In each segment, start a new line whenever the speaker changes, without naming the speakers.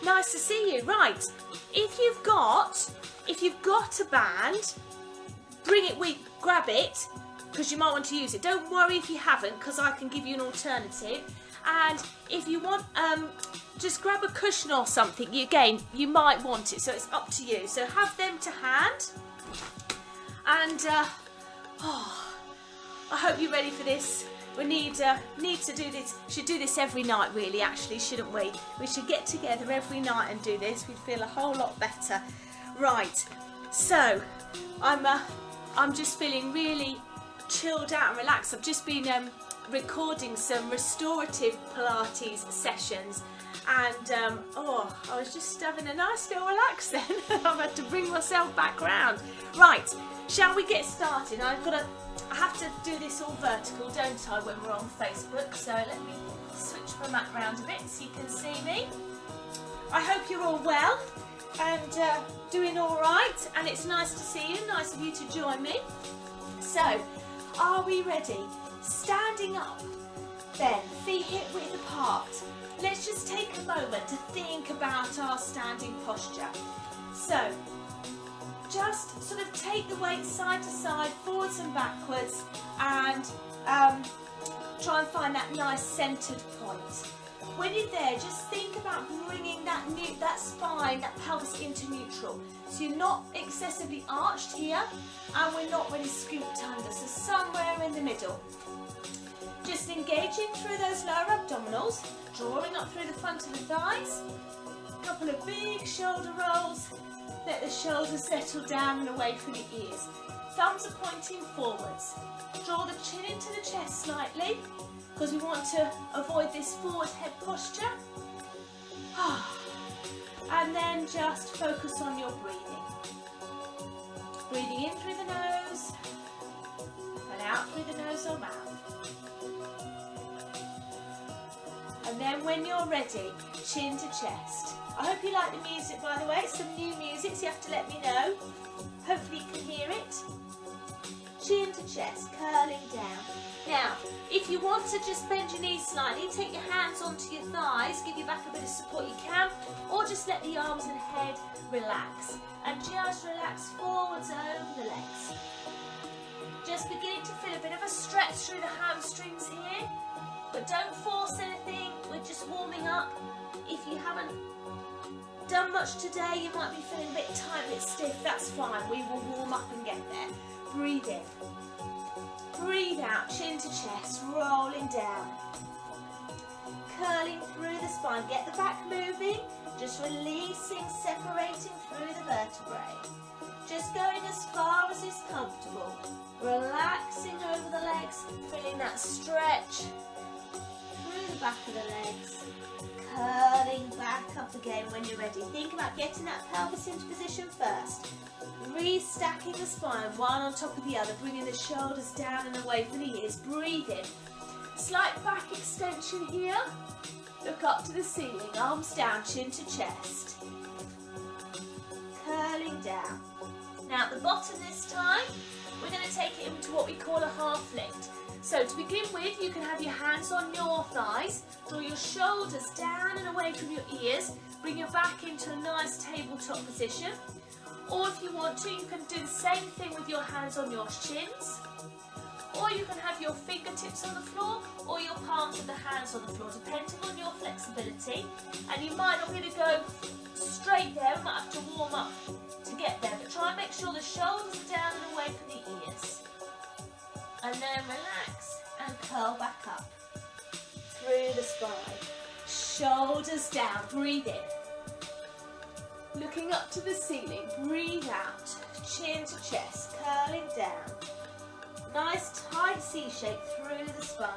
Nice to see you. Right, if you've got a band, bring it grab it, because you might want to use it. Don't worry if you haven't, because I can give you an alternative. And if you want, just grab a cushion or something. Again, you might want it, so it's up to you. So have them to hand. And I hope you're ready for this. We need to do this. Should do this every night, really. Actually, shouldn't we? We should get together every night and do this. We'd feel a whole lot better. Right. So I'm just feeling really chilled out and relaxed. I've just been recording some restorative Pilates sessions, and I was just having a nice little relax then. I've had to bring myself back round. Right, shall we get started? I have to do this all vertical, don't I, when we're on Facebook? So let me switch my mat round a bit so you can see me. I hope you're all well and doing all right, and it's nice to see you, nice of you to join me. So, are we ready? Standing up, then feet hip width apart. Let's just take a moment to think about our standing posture. So, just sort of take the weight side to side, forwards and backwards, and try and find that nice centered point. When you're there, just think about bringing that spine, that pelvis into neutral. So you're not excessively arched here, and we're not really scooped under, so somewhere in the middle. Just engaging through those lower abdominals, drawing up through the front of the thighs. A couple of big shoulder rolls. Let the shoulders settle down and away from the ears. Thumbs are pointing forwards. Draw the chin into the chest slightly, because we want to avoid this forward head posture. And then just focus on your breathing. Breathing in through the nose and out through the nose or mouth. And then when you're ready, chin to chest. I hope you like the music, by the way. It's some new music, so you have to let me know. Hopefully you can hear it. Chin to chest, curling down. Now, if you want to just bend your knees slightly, take your hands onto your thighs, give your back a bit of support you can, or just let the arms and head relax. And just relax forwards over the legs. Just beginning to feel a bit of a stretch through the hamstrings here, but don't force anything, we're just warming up. If you haven't done much today, you might be feeling a bit tight, a bit stiff, that's fine, we will warm up and get there. Breathe in. Breathe out, chin to chest, rolling down. Curling through the spine, get the back moving, just releasing, separating through the vertebrae. Just going as far as is comfortable. Relaxing over the legs, feeling that stretch through the back of the legs. Curling back up again when you're ready. Think about getting that pelvis into position first. Restacking the spine, one on top of the other, bringing the shoulders down and away from the ears. Breathe in. Slight back extension here. Look up to the ceiling, arms down, chin to chest. Curling down. Now at the bottom this time, we're going to take it into what we call a half lift. So to begin with, you can have your hands on your thighs, draw your shoulders down and away from your ears, bring your back into a nice tabletop position. Or if you want to, you can do the same thing with your hands on your shins. Or you can have your fingertips on the floor or your palms of the hands on the floor, depending on your flexibility. And you might not be able to go straight there, we might have to warm up to get there. But try and make sure the shoulders are down and away from the ears. And then relax and curl back up through the spine. Shoulders down, breathe in. Looking up to the ceiling, breathe out, chin to chest, curling down. Nice tight C shape through the spine.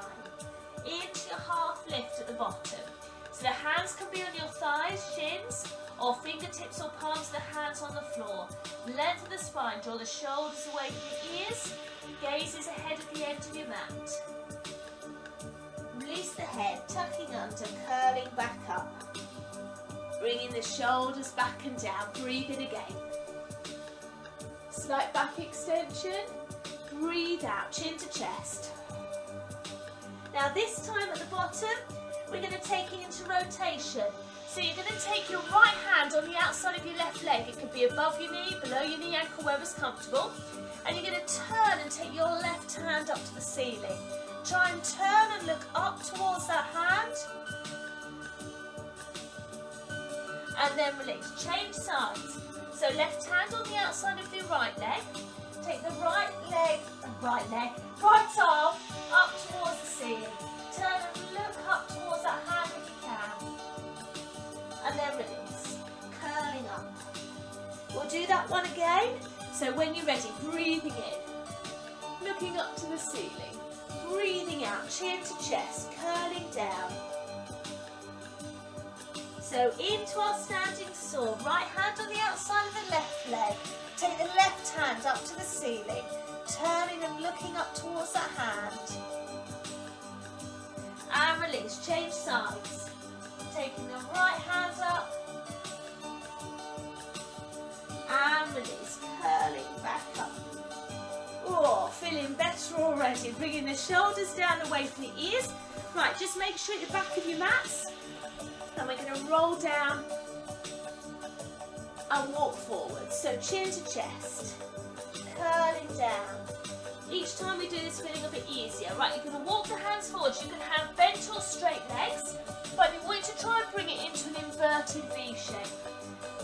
Into your half lift at the bottom. So the hands can be on your thighs, shins, or fingertips or palms of the hands on the floor. Length of the spine, draw the shoulders away from the ears. Gaze is ahead of the edge of your mat. Release the head, tucking under, curling back up. Bringing the shoulders back and down, breathe in again. Slight back extension, breathe out, chin to chest. Now this time at the bottom, we're going to take it into rotation. So you're going to take your right hand on the outside of your left leg. It could be above your knee, below your knee ankle, wherever's comfortable. And you're going to turn and take your left hand up to the ceiling. Try and turn and look up towards that hand. And then release. Change sides. So left hand on the outside of the right leg. Take the right arm up towards the ceiling. Turn and look up towards that hand if you can. And then release. Curling up. We'll do that one again. So when you're ready, breathing in. Looking up to the ceiling. Breathing out, chin to chest, curling down. So into our standing saw. Right hand on the outside of the left leg. Take the left hand up to the ceiling. Turning and looking up towards that hand. And release, change sides. Taking the right hand up. And release, curling back up. Oh, feeling better already. Bringing the shoulders down away from the ears. Right, just make sure at the back of your mats. And we're going to roll down and walk forward. So chin to chest. Curling down. Each time we do this, feeling a bit easier. Right, you're going to walk the hands forward. You can have bent or straight legs, but you want to try and bring it into an inverted V shape.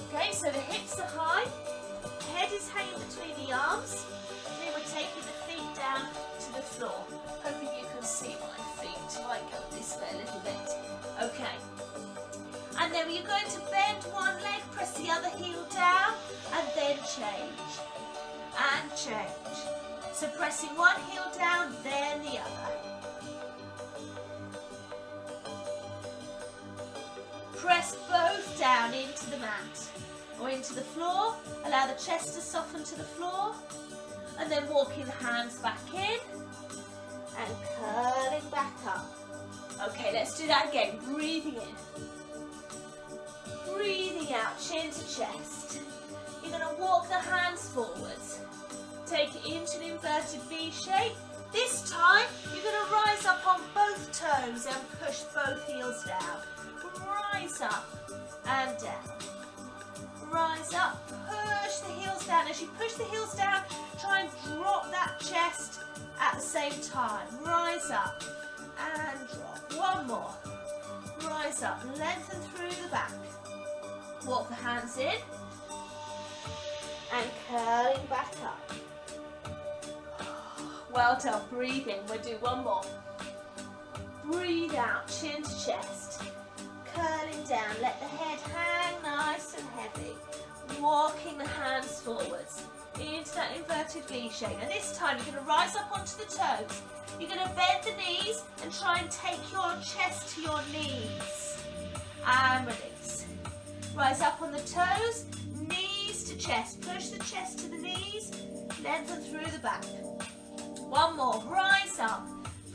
Okay, so the hips are high, head is hanging between the arms, and then we're taking the feet down to the floor. Hoping you can see my feet. I go this way a little bit. Okay. And then you're going to bend one leg, press the other heel down, and then change. And change. So pressing one heel down, then the other. Press both down into the mat or into the floor. Allow the chest to soften to the floor. And then walking the hands back in and curling back up. Okay, let's do that again. Breathing in. Breathing out, chin to chest. You're going to walk the hands forwards. Take it into an inverted V shape. This time, you're going to rise up on both toes and push both heels down. Rise up and down. Rise up, push the heels down. As you push the heels down, try and drop that chest at the same time. Rise up and drop. One more. Rise up, lengthen through the back. Walk the hands in and curling back up. Well done, breathe in, we'll do one more. Breathe out, chin to chest. Curling down, let the head hang nice and heavy. Walking the hands forwards into that inverted V shape. And this time you're going to rise up onto the toes. You're going to bend the knees and try and take your chest to your knees. And release. Rise up on the toes, knees to chest. Push the chest to the knees, lengthen through the back. One more, rise up,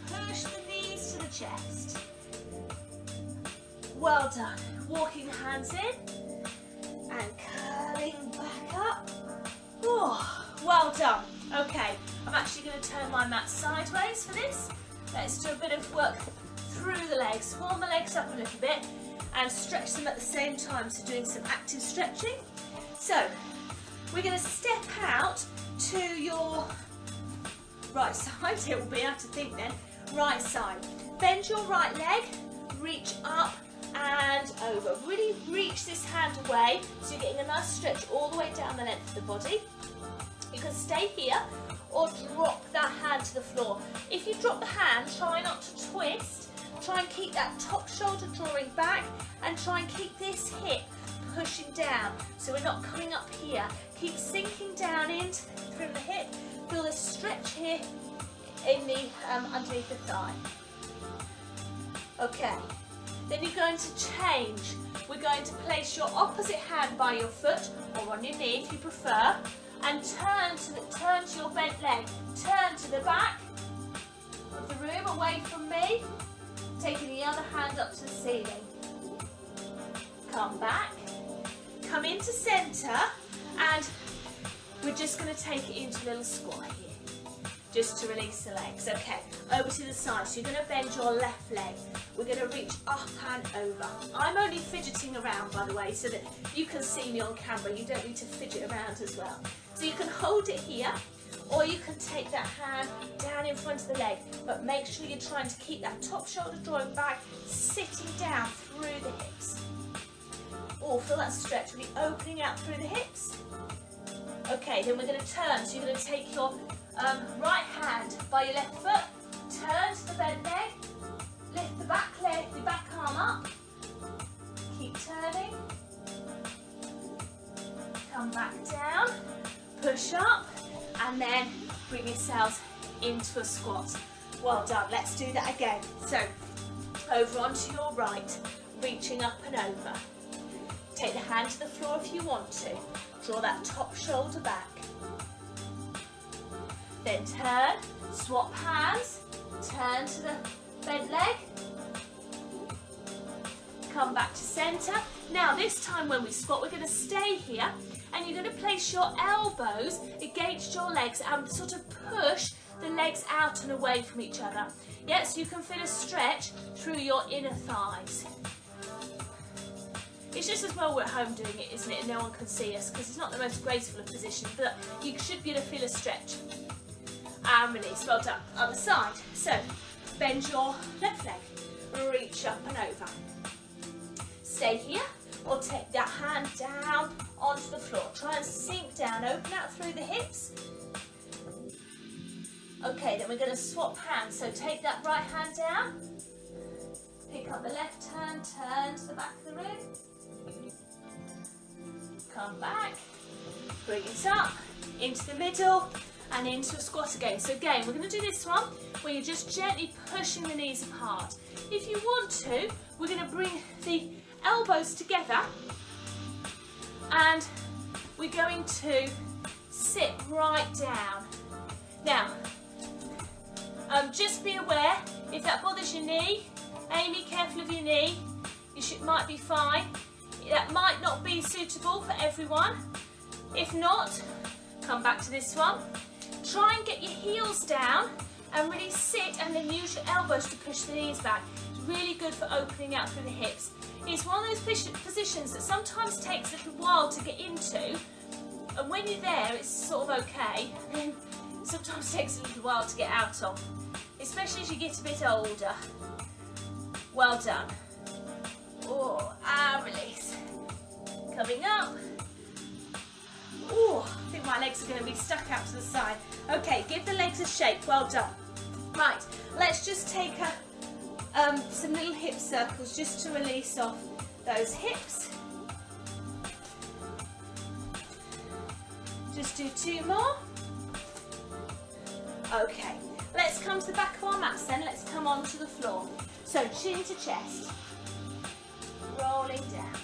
push the knees to the chest. Well done. Walking the hands in and curling back up. Oh, well done. Okay, I'm actually going to turn my mat sideways for this. Let's do a bit of work through the legs. Warm the legs up a little bit and stretch them at the same time, so doing some active stretching. So, we're going to step out to your right side, it will be, I have to think then. Right side. Bend your right leg, reach up and over. Really reach this hand away so you're getting a nice stretch all the way down the length of the body. You can stay here or drop that hand to the floor. If you drop the hand, try not to twist. Try and keep that top shoulder drawing back and try and keep this hip pushing down so we're not coming up here. Keep sinking down in through the hip. Feel the stretch here in the underneath the thigh. Okay, then you're going to change. We're going to place your opposite hand by your foot or on your knee if you prefer, and turn to your bent leg. Turn to the back of the room away from me, taking the other hand up to the ceiling. Come back, come into centre, and we're just going to take it into a little squat here. just to release the legs. Okay, over to the side. So you're going to bend your left leg. We're going to reach up and over. I'm only fidgeting around, by the way, so that you can see me on camera. You don't need to fidget around as well. So you can hold it here, or you can take that hand down in front of the leg, but make sure you're trying to keep that top shoulder drawing back, sitting down through the hips. Oh, feel that stretch, really opening out through the hips. Okay, then we're going to turn. So you're going to take your right hand by your left foot, turn to the bent leg, lift the back leg, the back arm up, keep turning, come back down, push up, and then bring yourselves into a squat. Well done, let's do that again. So, over onto your right, reaching up and over. Take the hand to the floor if you want to. Draw that top shoulder back. Then turn, swap hands, turn to the bent leg. Come back to centre. Now this time when we squat, we're going to stay here and you're going to place your elbows against your legs and sort of push the legs out and away from each other. Yeah, so you can feel a stretch through your inner thighs. It's just as well we're at home doing it, isn't it, and no one can see us because it's not the most graceful of positions, but you should be able to feel a stretch. And release, well done. Other side. So, bend your left leg, reach up and over. Stay here, or take that hand down onto the floor. Try and sink down, open out through the hips. Okay, then we're going to swap hands. So take that right hand down, pick up the left hand, turn to the back of the rib. Come back, bring it up, into the middle, and into a squat again. So again, we're going to do this one where you're just gently pushing the knees apart. If you want to, we're going to bring the elbows together and we're going to sit right down. Now, just be aware, if that bothers your knee, Amy, careful of your knee, might be fine. That might not be suitable for everyone. If not, come back to this one. Try and get your heels down and really sit and then use your elbows to push the knees back. It's really good for opening out through the hips. It's one of those positions that sometimes takes a little while to get into, and when you're there it's sort of okay, and then sometimes takes a little while to get out of, especially as you get a bit older. Well done. Oh, and release. Coming up. Oh, I think my legs are going to be stuck out to the side. Okay, give the legs a shake. Well done. Right, let's just take some little hip circles just to release off those hips. Just do 2 more. Okay, let's come to the back of our mats then. Let's come onto the floor. So chin to chest. Rolling down.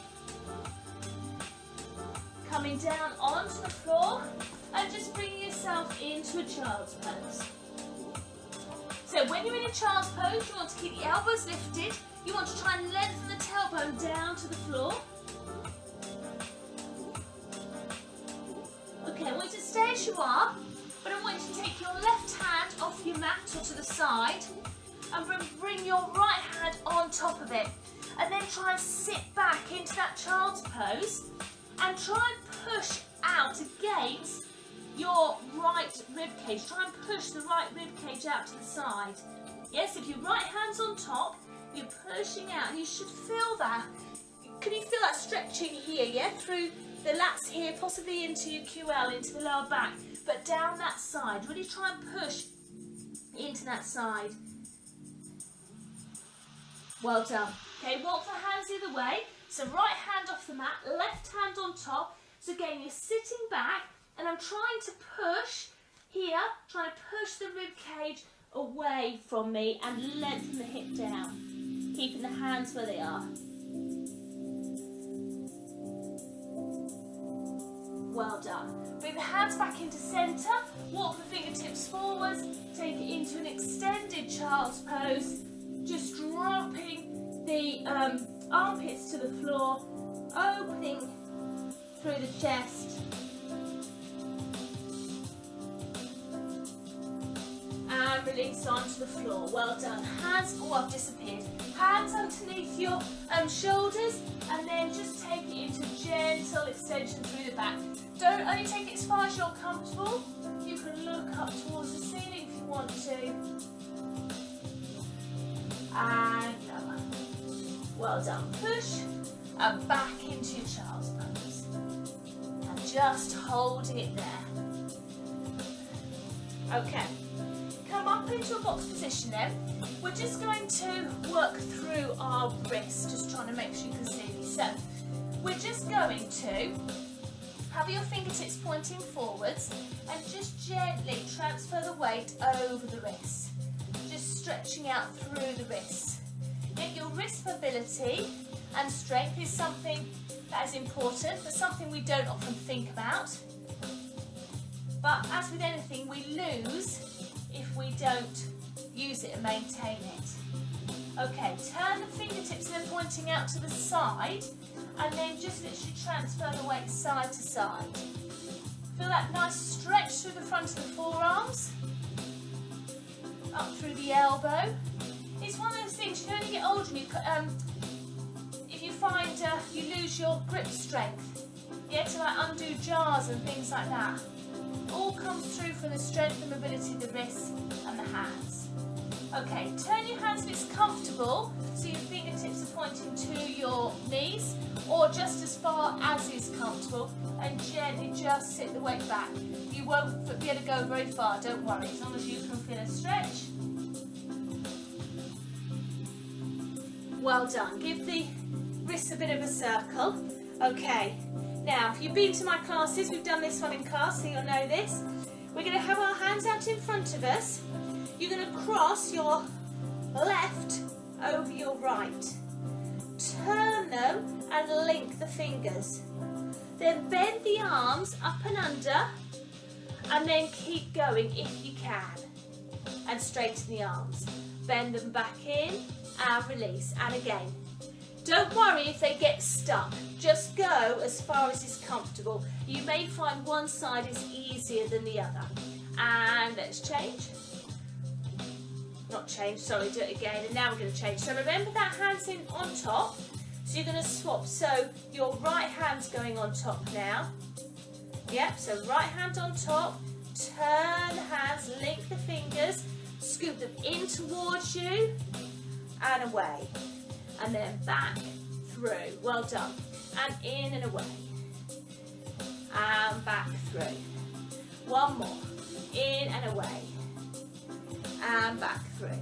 Coming down onto the floor and just bringing yourself into a child's pose. So when you're in a child's pose, you want to keep the elbows lifted. You want to try and lengthen the tailbone down to the floor. Okay, I want you to stay as you are, but I want you to take your left hand off your mat or to the side and bring your right hand on top of it. And then try and sit back into that child's pose and try and push out against your right rib cage. Try and push the right rib cage out to the side. Yes, if your right hand's on top, you're pushing out and you should feel that. Can you feel that stretching here, yeah? Through the lats here, possibly into your QL, into the lower back, but down that side. Really try and push into that side. Well done. Okay, walk the hands the other way. So right hand off the mat, left hand on top. So again, you're sitting back and I'm trying to push here, trying to push the rib cage away from me and lengthen the hip down, keeping the hands where they are. Well done. Bring the hands back into centre, walk the fingertips forwards, take it into an extended child's pose, just dropping the armpits to the floor, opening through the chest. release onto the floor. Well done. Hands, oh, I've disappeared. Hands underneath your shoulders, and then just take it into gentle extension through the back. Don't only take it as far as you're comfortable. You can look up towards the ceiling if you want to. And lower. Well done. Push and back into your child's pose. And just holding it there. Okay. Come up into a box position then. We're just going to work through our wrists, just trying to make sure you can see me. So, we're just going to have your fingertips pointing forwards and just gently transfer the weight over the wrists. Just stretching out through the wrists. Get your wrist mobility and strength is something that is important, but something we don't often think about. But as with anything, we lose if we don't use it and maintain it. Okay, turn the fingertips, they're pointing out to the side, and then just literally transfer the weight side to side. Feel that nice stretch through the front of the forearms, up through the elbow. It's one of those things, you only get older and if you find you lose your grip strength, you have to like undo jars and things like that. All comes through from the strength and mobility of the wrists and the hands. Okay, turn your hands if it's comfortable, so your fingertips are pointing to your knees, or just as far as is comfortable, and gently just sit the weight back. You won't be able to go very far, don't worry, as long as you can feel a stretch. Well done. Give the wrists a bit of a circle. Okay. Now, if you've been to my classes, we've done this one in class, so you'll know this. We're going to have our hands out in front of us. You're going to cross your left over your right. Turn them and link the fingers. Then bend the arms up and under, and then keep going if you can. And straighten the arms. Bend them back in and release. And again. Don't worry if they get stuck. Just go as far as is comfortable. You may find one side is easier than the other. And let's change. Not change, sorry, do it again. And now we're going to change. So remember that hand's in on top. So you're going to swap. So your right hand's going on top now. Yep, so right hand on top. Turn the hands, link the fingers. Scoop them in towards you. And away. And then back through. Well done. And in and away. And back through. One more. In and away. And back through.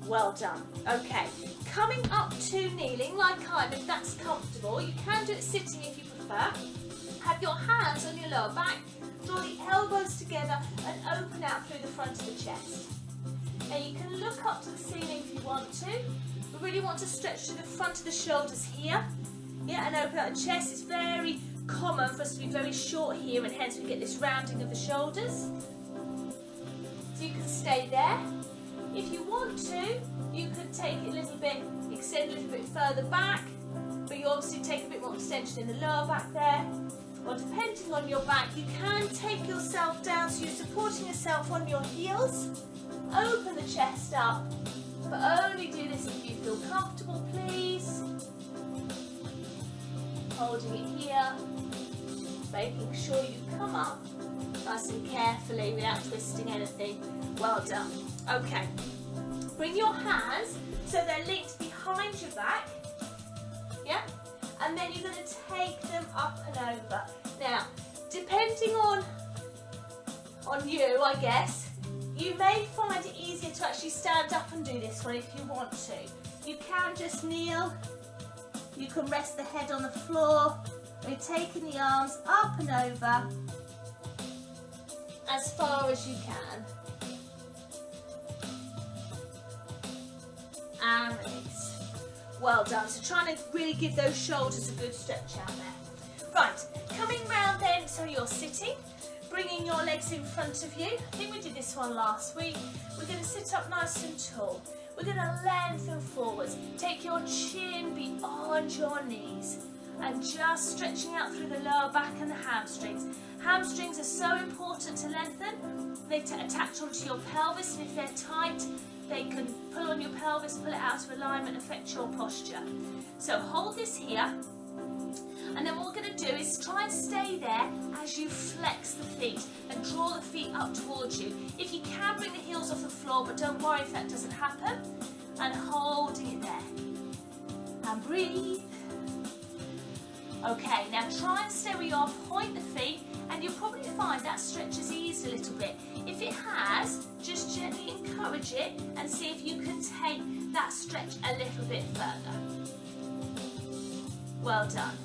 Well done. Okay. Coming up to kneeling like I'm, if that's comfortable. You can do it sitting if you prefer. Have your hands on your lower back. Draw the elbows together and open out through the front of the chest. Now you can look up to the ceiling if you want to. We really want to stretch to the front of the shoulders here. Yeah, and open out the chest. It's very common for us to be very short here, and hence we get this rounding of the shoulders. So you can stay there. If you want to, you can take it a little bit, extend a little bit further back, but you obviously take a bit more extension in the lower back there. Or depending on your back, you can take yourself down, so you're supporting yourself on your heels. Open the chest up. But only do this if you feel comfortable, please. Holding it here. Making sure you come up nice and carefully without twisting anything. Well done. Okay. Bring your hands so they're linked behind your back. Yeah? And then you're going to take them up and over. Now, depending on you, I guess, you may find it easier to actually stand up and do this one if you want to. You can just kneel. You can rest the head on the floor. We're taking the arms up and over as far as you can. And release. Well done. So trying to really give those shoulders a good stretch out there. Right, coming round then, so you're sitting. Bringing your legs in front of you. I think we did this one last week. We're going to sit up nice and tall. We're going to lengthen forwards. Take your chin beyond your knees. and just stretching out through the lower back and the hamstrings. Hamstrings are so important to lengthen. They attach onto your pelvis, and if they're tight, they can pull on your pelvis, pull it out of alignment, affect your posture. So hold this here, and then what we're going to do is try and stay there as you flex the feet and draw the feet up towards you. If you can, bring the heels off the floor, but don't worry if that doesn't happen. And holding it there. And breathe. Okay, now try and stay where you are, point the feet, and you'll probably find that stretch has eased a little bit. If it has, just gently encourage it and see if you can take that stretch a little bit further. Well done.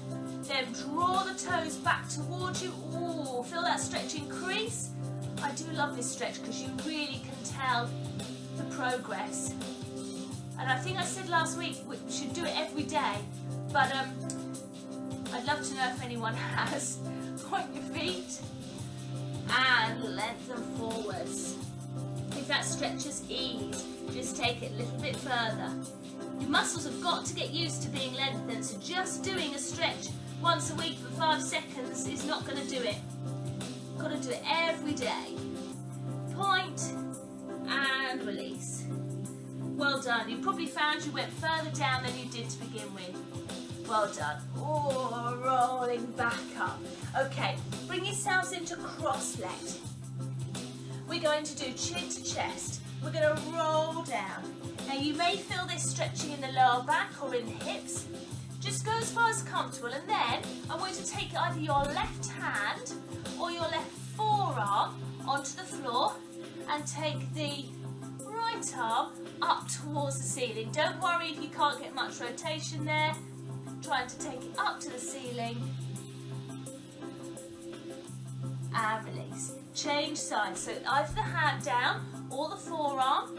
Then draw the toes back towards you. Ooh, feel that stretch increase. I do love this stretch because you really can tell the progress. And I think I said last week we should do it every day, but I'd love to know if anyone has. Point your feet and lengthen forwards. If that stretch has eased, just take it a little bit further. Your muscles have got to get used to being lengthened, so just doing a stretch once a week for 5 seconds is not going to do it. You've got to do it every day. Point and release. Well done. You probably found you went further down than you did to begin with. Well done. Oh, rolling back up. Okay, bring yourselves into cross-legged. We're going to do chin to chest. We're going to roll down. Now you may feel this stretching in the lower back or in the hips. Just go as far as comfortable, and then I want you to take either your left hand or your left forearm onto the floor and take the right arm up towards the ceiling. Don't worry if you can't get much rotation there. Trying to take it up to the ceiling and release. Change sides, so either the hand down or the forearm,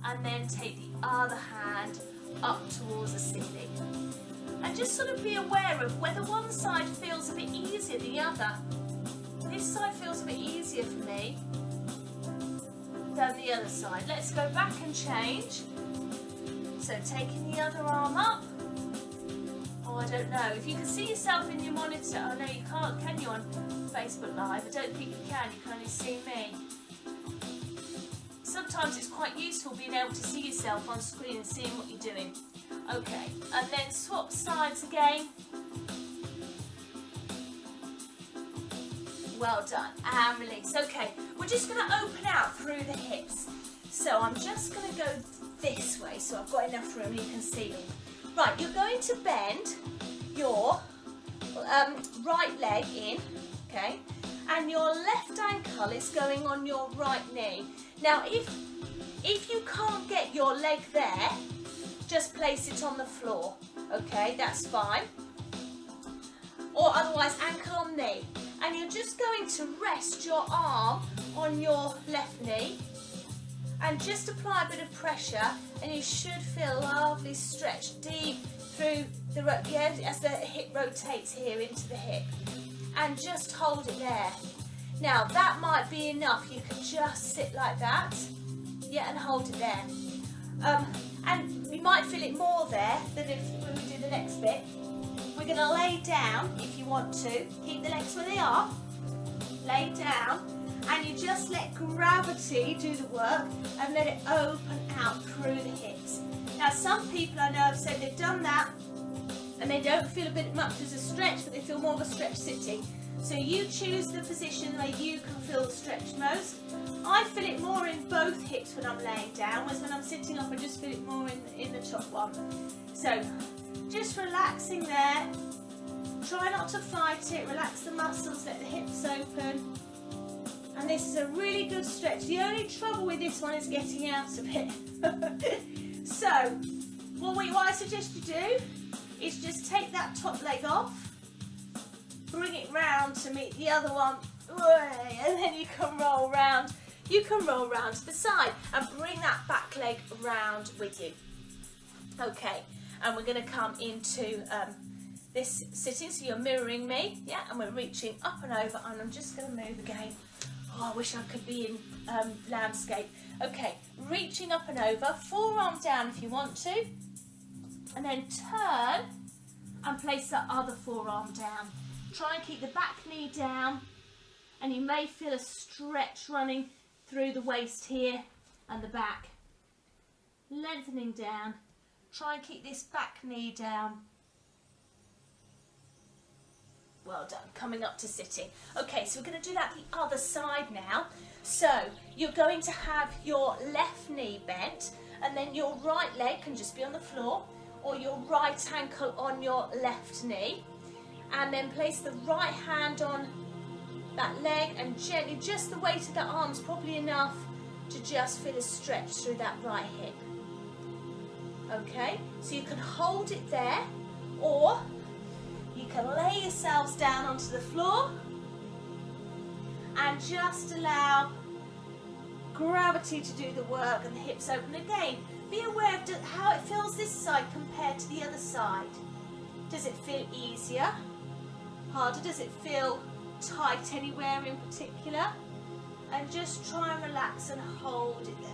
and then take the other hand up towards the ceiling. And just sort of be aware of whether one side feels a bit easier than the other. This side feels a bit easier for me than the other side. Let's go back and change. So taking the other arm up. Oh, I don't know. If you can see yourself in your monitor, oh no, you can't, can you, on Facebook Live? I don't think you can only see me. Sometimes it's quite useful being able to see yourself on screen and seeing what you're doing. Okay, and then swap sides again. Well done, and release. Okay, we're just going to open out through the hips. So I'm just going to go this way so I've got enough room you can see me. Right, you're going to bend your right leg in, okay, and your left ankle is going on your right knee. Now, if you can't get your leg there, just place it on the floor, okay, that's fine. Or otherwise, ankle on knee. And you're just going to rest your arm on your left knee and just apply a bit of pressure, and you should feel a lovely stretch deep through the as the hip rotates here into the hip, and just hold it there. Now that might be enough. You can just sit like that, yeah, and hold it there. And you might feel it more there than when we do the next bit. We're going to lay down if you want to. Keep the legs where they are. Lay down. And you just let gravity do the work and let it open out through the hips. Now some people I know have said they've done that and they don't feel a bit much as a stretch, but they feel more of a stretch sitting. So you choose the position where you can feel the stretch most. I feel it more in both hips when I'm laying down, whereas when I'm sitting up I just feel it more in the top one. So just relaxing there. Try not to fight it, relax the muscles, let the hips open. And this is a really good stretch. The only trouble with this one is getting out of it. So, what I suggest you do is just take that top leg off, bring it round to meet the other one, and then you can roll round. You can roll round to the side and bring that back leg round with you. Okay, and we're going to come into this sitting, so you're mirroring me, yeah, and we're reaching up and over, and I'm just going to move again. Oh, I wish I could be in landscape. Okay, reaching up and over, forearm down if you want to, and then turn and place that other forearm down. Try and keep the back knee down, and you may feel a stretch running through the waist here and the back. Lengthening down. Try and keep this back knee down. Well done. Coming up to sitting. Okay, so we're going to do that the other side now. So you're going to have your left knee bent, and then your right leg can just be on the floor, or your right ankle on your left knee, and then place the right hand on that leg, and gently, just the weight of the arms, probably enough to just feel a stretch through that right hip. Okay, so you can hold it there, or you can lay yourselves down onto the floor and just allow gravity to do the work and the hips open. Again, be aware of how it feels this side compared to the other side. Does it feel easier? Harder? Does it feel tight anywhere in particular? And just try and relax and hold it there.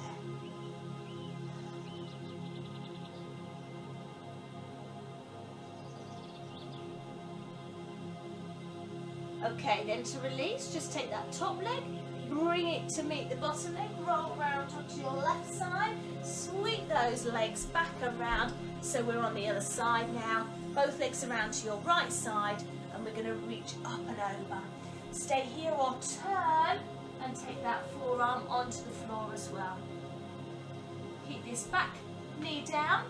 Okay, then to release, just take that top leg, bring it to meet the bottom leg, roll around onto your left side, sweep those legs back around, so we're on the other side now, both legs around to your right side, and we're going to reach up and over. Stay here or turn, and take that forearm onto the floor as well. Keep this back knee down.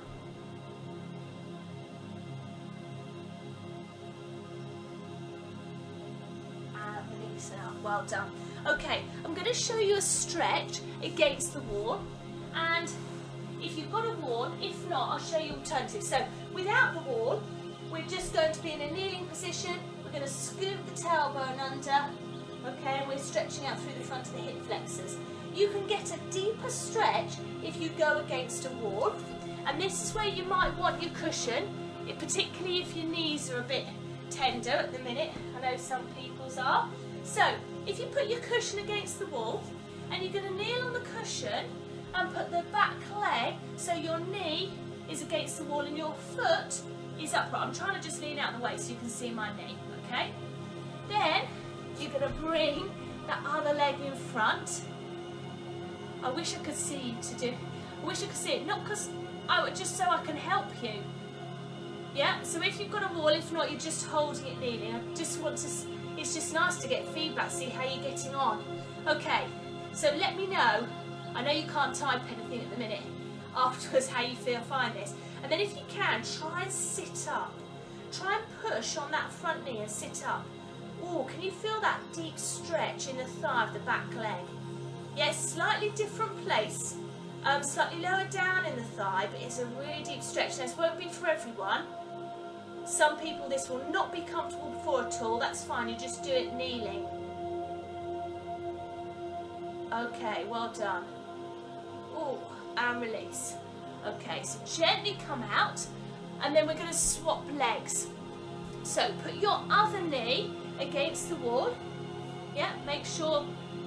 Well done. Okay, I'm going to show you a stretch against the wall, and if you've got a wall, if not, I'll show you alternatives. So without the wall, we're just going to be in a kneeling position. We're going to scoop the tailbone under, okay, and we're stretching out through the front of the hip flexors. You can get a deeper stretch if you go against a wall, and this is where you might want your cushion, particularly if your knees are a bit tender at the minute. I know some people's are. So if you put your cushion against the wall, and you're going to kneel on the cushion and put the back leg so your knee is against the wall and your foot is upright. I'm trying to just lean out of the way so you can see my knee, okay? Then you're going to bring that other leg in front. I wish I could see you to do. I wish I could see it, not because just so I can help you. Yeah, so if you've got a wall, if not, you're just holding it kneeling. I just want to, it's just nice to get feedback, see how you're getting on. Okay, so let me know. I know you can't type anything at the minute. Afterwards, how you find this. And then if you can, try and sit up. Try and push on that front knee and sit up. Oh, can you feel that deep stretch in the thigh of the back leg? Yes, slightly different place. Slightly lower down in the thigh, but it's a really deep stretch. This won't be for everyone. Some people this will not be comfortable for at all. That's fine, you just do it kneeling. Okay, well done. Oh, and release. Okay, so gently come out, and then we're going to swap legs. So put your other knee against the wall. Yeah, make sure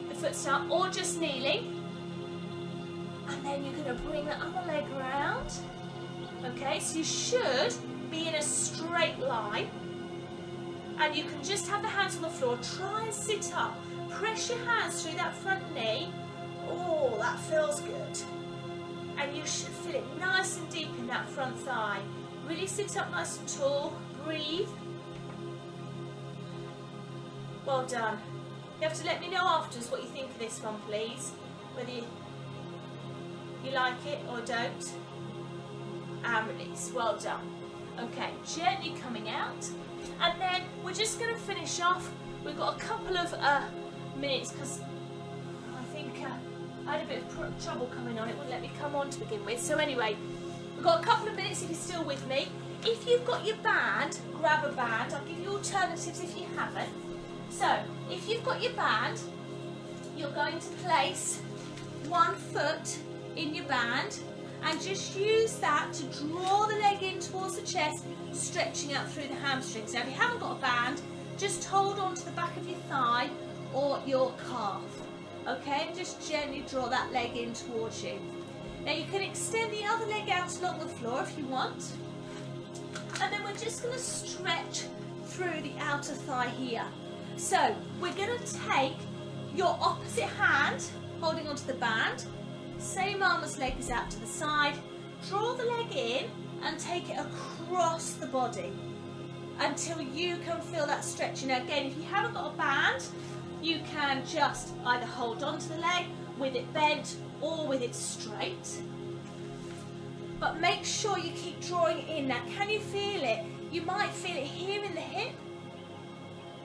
the foot's down, or just kneeling. And then you're going to bring the other leg around. Okay, so you should be in a straight line. And you can just have the hands on the floor. Try and sit up. Press your hands through that front knee. Oh, that feels good. And you should feel it nice and deep in that front thigh. Really sit up nice and tall. Breathe. Well done. You have to let me know afterwards what you think of this one, please. Whether you like it or don't. And release. Well done. Okay, gently coming out. And then we're just going to finish off. We've got a couple of minutes because I think I had a bit of trouble coming on. It wouldn't let me come on to begin with. So anyway, we've got a couple of minutes if you're still with me. If you've got your band, grab a band. I'll give you alternatives if you haven't. So, if you've got your band, you're going to place one foot in your band and just use that to draw the leg in towards the chest, stretching out through the hamstrings. Now if you haven't got a band, just hold on to the back of your thigh or your calf, okay, and just gently draw that leg in towards you. Now you can extend the other leg out along the floor if you want, and then we're just going to stretch through the outer thigh here. So we're going to take your opposite hand, holding onto the band, same arm as leg is out to the side, draw the leg in and take it across the body until you can feel that stretching. Now again, if you haven't got a band, you can just either hold on to the leg with it bent or with it straight. But make sure you keep drawing it in. Now can you feel it? You might feel it here in the hip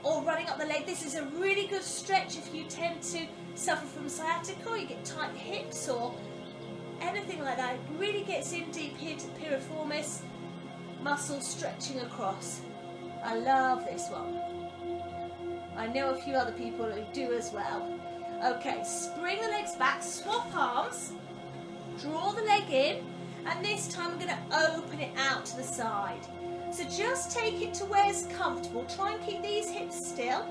or running up the leg. This is a really good stretch if you tend to suffer from sciatica or you get tight hips or anything like that. It really gets in deep here to the piriformis muscle, stretching across. I love this one. I know a few other people who do as well. Okay, bring the legs back, swap arms, draw the leg in, and this time I'm going to open it out to the side. So just take it to where it's comfortable. Try and keep these hips still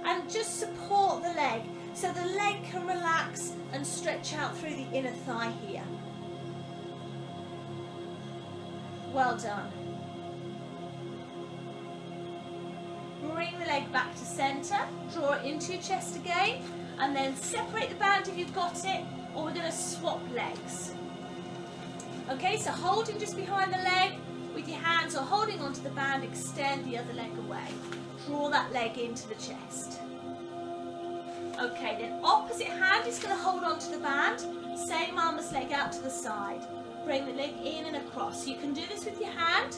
and just support the leg so the leg can relax and stretch out through the inner thigh here. Well done. Bring the leg back to centre, draw it into your chest again, and then separate the band if you've got it, or we're going to swap legs. Okay, so holding just behind the leg with your hands or holding onto the band, extend the other leg away. Draw that leg into the chest. Okay, then opposite hand is going to hold onto the band, same arm as leg out to the side. Bring the leg in and across. You can do this with your hand,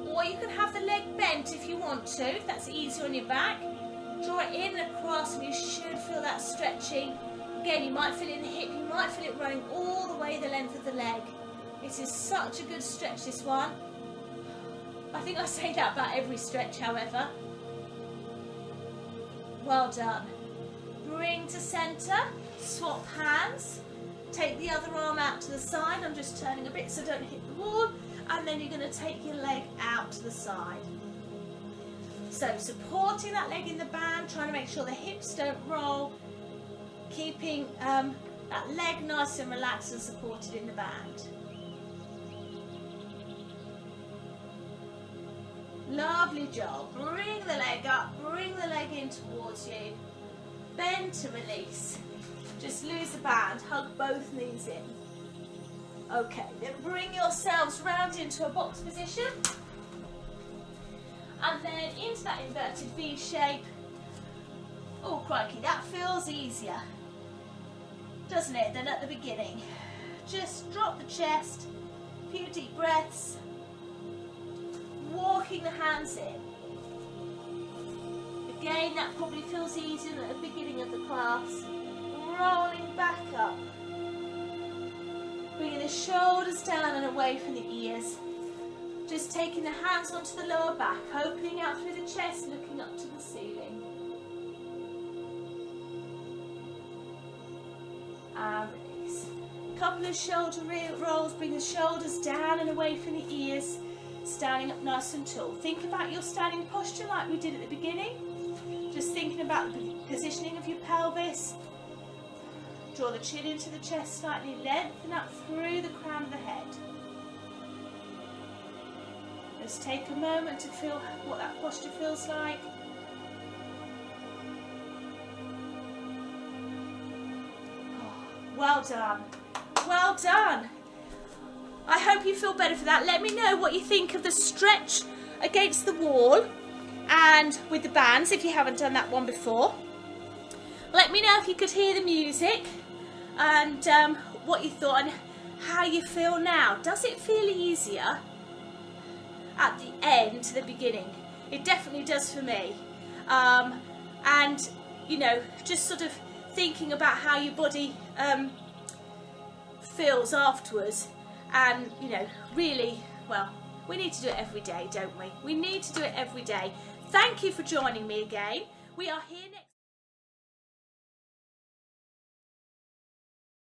or you can have the leg bent if you want to, if that's easier on your back. Draw it in and across and you should feel that stretching. Again, you might feel it in the hip, you might feel it running all the way the length of the leg. It is such a good stretch, this one. I think I say that about every stretch, however. Well done. Bring to centre, swap hands. Take the other arm out to the side. I'm just turning a bit so don't hit the wall. And then you're going to take your leg out to the side. So supporting that leg in the band, trying to make sure the hips don't roll, keeping that leg nice and relaxed and supported in the band. Lovely job. Bring the leg up, bring the leg in towards you. Bend to release. Just lose the band, hug both knees in. Okay, then bring yourselves round into a box position. And then into that inverted V shape. Oh crikey, that feels easier, doesn't it, than at the beginning. Just drop the chest, a few deep breaths, walking the hands in. Again, that probably feels easier than at the beginning of the class. Rolling back up. Bringing the shoulders down and away from the ears. Just taking the hands onto the lower back, opening out through the chest, looking up to the ceiling. And release. A couple of shoulder rolls, bring the shoulders down and away from the ears, standing up nice and tall. Think about your standing posture like we did at the beginning. Just thinking about the positioning of your pelvis. Draw the chin into the chest slightly, lengthen up through the crown of the head. Just take a moment to feel what that posture feels like. Oh, well done. Well done. I hope you feel better for that. Let me know what you think of the stretch against the wall and with the bands if you haven't done that one before. Let me know if you could hear the music and what you thought and how you feel now. Does it feel easier at the end to the beginning? It definitely does for me. And you know, just sort of thinking about how your body feels afterwards, and you know, really, well, we need to do it every day, don't we? We need to do it every day. Thank you for joining me again. We are here next